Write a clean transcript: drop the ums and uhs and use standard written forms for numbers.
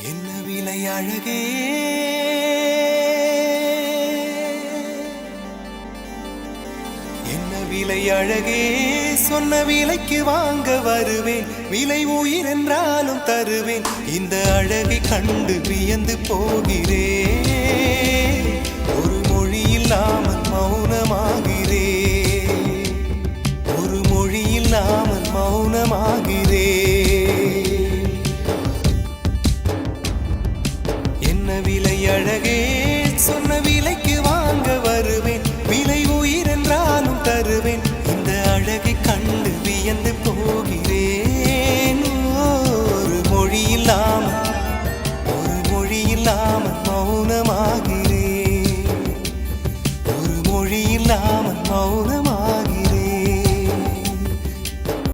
என்ன விலை அழகே, என்ன விலை அழகே, சொன்ன விலைக்கு வாங்க வருவேன். விலை உயிர் என்றாலும் தருவேன். இந்த அழகை கண்டு வியந்து போகிறேன். ஒரு மொழி இல்லாமல்